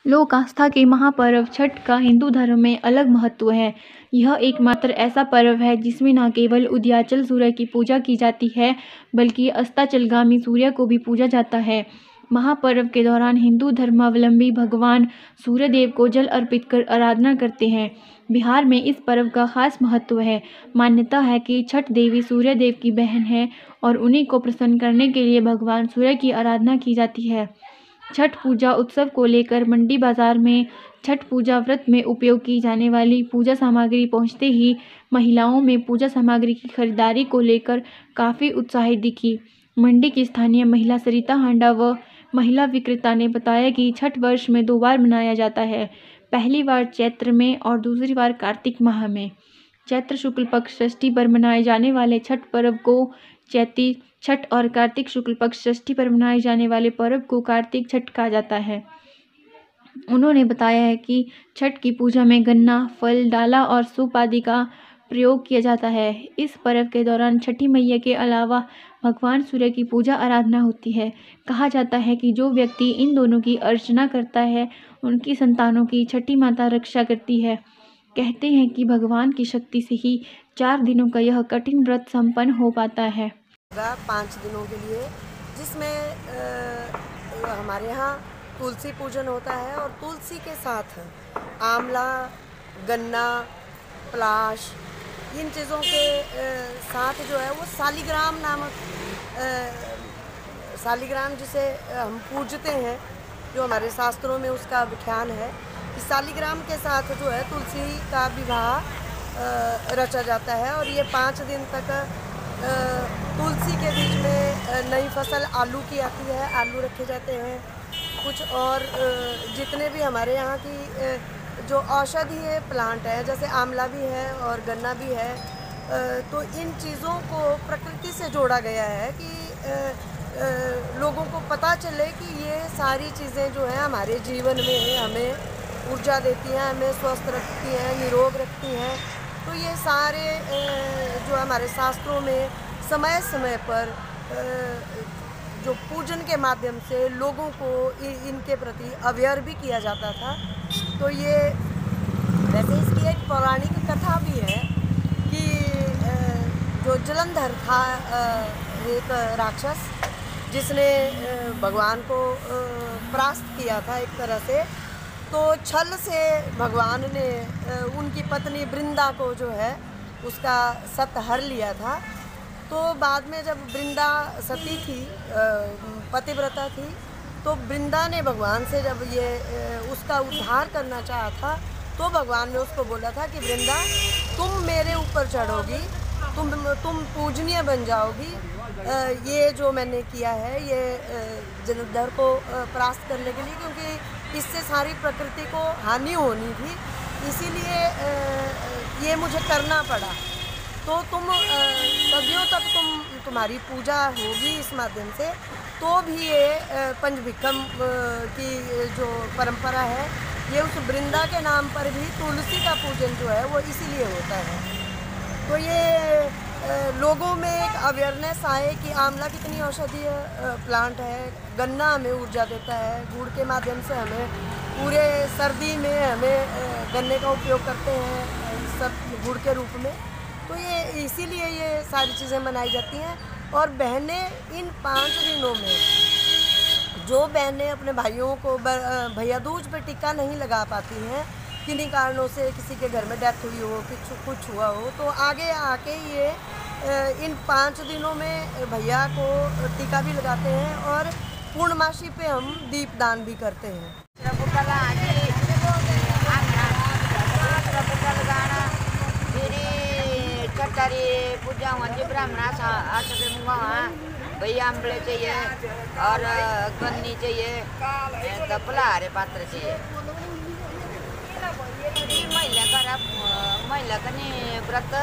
लोक आस्था के महापर्व छठ का हिंदू धर्म में अलग महत्व है। यह एकमात्र ऐसा पर्व है जिसमें न केवल उदयाचल सूर्य की पूजा की जाती है, बल्कि अस्ताचलगामी सूर्य को भी पूजा जाता है। महापर्व के दौरान हिंदू धर्मावलंबी भगवान सूर्यदेव को जल अर्पित कर आराधना करते हैं। बिहार में इस पर्व का खास महत्व है। मान्यता है कि छठ देवी सूर्यदेव की बहन है और उन्हीं को प्रसन्न करने के लिए भगवान सूर्य की आराधना की जाती है। छठ पूजा उत्सव को लेकर मंडी बाजार में छठ पूजा व्रत में उपयोग की जाने वाली पूजा सामग्री पहुंचते ही महिलाओं में पूजा सामग्री की खरीदारी को लेकर काफ़ी उत्साहित दिखी। मंडी की स्थानीय महिला सरिता हांडा व महिला विक्रेता ने बताया कि छठ वर्ष में 2 बार मनाया जाता है। पहली बार चैत्र में और दूसरी बार कार्तिक माह में। चैत्र शुक्ल पक्ष षष्ठी पर मनाए जाने वाले छठ पर्व को चैती छठ और कार्तिक शुक्ल पक्ष षष्ठी पर मनाए जाने वाले पर्व को कार्तिक छठ कहा जाता है। उन्होंने बताया है कि छठ की पूजा में गन्ना, फल, डाला और सूप आदि का प्रयोग किया जाता है। इस पर्व के दौरान छठी मैया के अलावा भगवान सूर्य की पूजा आराधना होती है। कहा जाता है कि जो व्यक्ति इन दोनों की अर्चना करता है, उनकी संतानों की छठी माता रक्षा करती है। कहते हैं कि भगवान की शक्ति से ही 4 दिनों का यह कठिन व्रत संपन्न हो पाता है। 5 दिनों के लिए, जिसमें हमारे यहाँ तुलसी पूजन होता है और तुलसी के साथ आंवला, गन्ना, पलाश, इन चीज़ों के साथ जो है वो शालिग्राम नामक शालिग्राम जिसे हम पूजते हैं, जो हमारे शास्त्रों में उसका व्याख्यान है कि शालिग्राम के साथ जो है तुलसी का विवाह रचा जाता है। और ये 5 दिन तक तुलसी के बीच में नई फसल आलू की आती है, आलू रखे जाते हैं। कुछ और जितने भी हमारे यहाँ की जो औषधीय प्लांट है, जैसे आंवला भी है और गन्ना भी है, तो इन चीज़ों को प्रकृति से जोड़ा गया है कि लोगों को पता चले कि ये सारी चीज़ें जो हैं हमारे जीवन में हमें ऊर्जा देती हैं, हमें स्वस्थ रखती हैं, निरोग रखती हैं। तो ये सारे जो हमारे शास्त्रों में समय समय पर जो पूजन के माध्यम से लोगों को इनके प्रति अवेयर भी किया जाता था। तो ये वैसे इसकी एक पौराणिक कथा भी है कि जो जलंधर था, एक राक्षस जिसने भगवान को परास्त किया था एक तरह से, तो छल से भगवान ने उनकी पत्नी वृंदा को जो है उसका सत हर लिया था। तो बाद में जब वृंदा सती थी, पतिव्रता थी, तो वृंदा ने भगवान से जब ये उसका उद्धार करना चाहा था, तो भगवान ने उसको बोला था कि वृंदा, तुम मेरे ऊपर चढ़ोगी, तुम पूजनीय बन जाओगी। ये जो मैंने किया है ये जलंधर को परास्त करने के लिए, क्योंकि इससे सारी प्रकृति को हानि होनी थी, इसीलिए ये मुझे करना पड़ा। तो तुम सदियों तक तुम्हारी पूजा होगी इस माध्यम से। तो भी ये पंचभिक्षम की जो परंपरा है, ये उस वृंदा के नाम पर भी तुलसी का पूजन जो है वो इसीलिए होता है। तो ये लोगों में एक अवेयरनेस आए कि आंवला कितनी औषधीय प्लांट है, गन्ना हमें ऊर्जा देता है, गुड़ के माध्यम से हमें पूरे सर्दी में हमें गन्ने का उपयोग करते हैं सब गुड़ के रूप में। तो ये इसीलिए ये सारी चीज़ें मनाई जाती हैं। और बहनें इन 5 दिनों में, जो बहनें अपने भाइयों को भैया दूज पे टिक्का नहीं लगा पाती हैं, किन्हीं कारणों से किसी के घर में डेथ हुई हो, कुछ हुआ हो, तो आगे आके ये इन 5 दिनों में भैया को टीका भी लगाते हैं और पूर्णमासी पे हम दीपदान भी करते हैं। पूजा होती ब्राह्मण भैया आंबले चाहिए और गन्नी चाहिए, फलाहारी पात्र चाहिए। महिला का नहीं व्रत,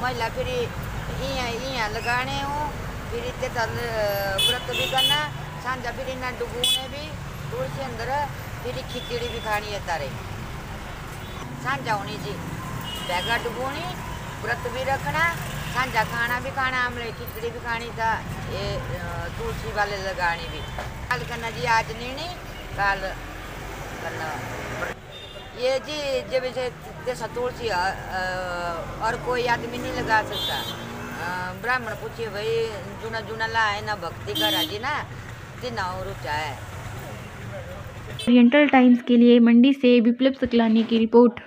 महिला फिर यहाँ लगाने हो, फिर त्याचा व्रत भी करना, सांजा फिर ना डुबोने भी तुळशी अंदर, फिर खिचड़ी भी खानी है तारे सांजा होनी जी, बैगा डुबोनी, व्रत भी रखना, सांजा खाना भी खाना, आमले खिचड़ी भी खानी था, ये तुलसी वाले लगानी भी। काल करना जी, आज नहीं काल करना। ये जी जब जैसा तुलसी और कोई आदमी नहीं लगा सकता। ब्राह्मण पूछिए भाई जूना जूना ला है ना भक्ति करा जी ना दिन और ऊंचा है। ओरिएंटल टाइम्स के लिए मंडी से विप्लव सकलानी की रिपोर्ट।